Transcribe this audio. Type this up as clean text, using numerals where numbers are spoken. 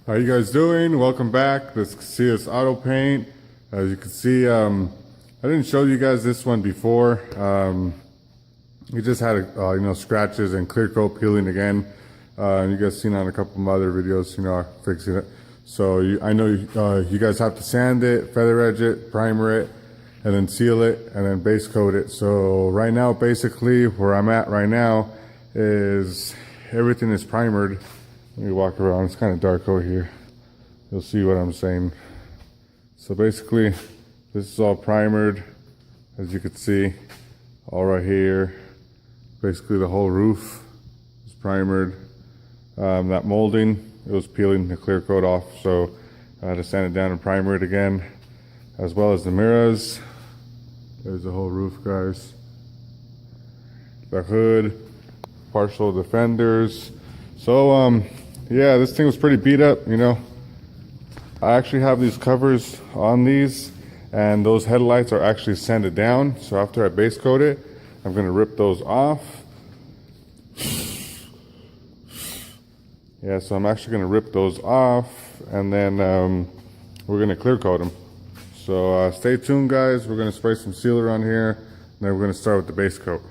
How you guys doing? Welcome back. This is Casillas Auto Paint. As you can see, I didn't show you guys this one before. We just had scratches and clear coat peeling again. You guys seen on a couple of my other videos, fixing it. So I know you guys have to sand it, feather edge it, primer it, and then seal it, and then base coat it. So right now, basically where I'm at right now is everything is primered. Let me walk around. It's kind of dark over here. You'll see what I'm saying. So basically, this is all primered, as you can see, all right here. Basically, the whole roof is primered. That molding, it was peeling the clear coat off, so I had to sand it down and primer it again, as well as the mirrors. There's the whole roof, guys. The hood, partial defenders. So, yeah, this thing was pretty beat up, I actually have these covers on these, and those headlights are actually sanded down. So after I base coat it, I'm gonna rip those off. Yeah, so I'm actually gonna rip those off, and then we're gonna clear coat them. So stay tuned, guys. We're gonna spray some sealer on here, and then we're gonna start with the base coat.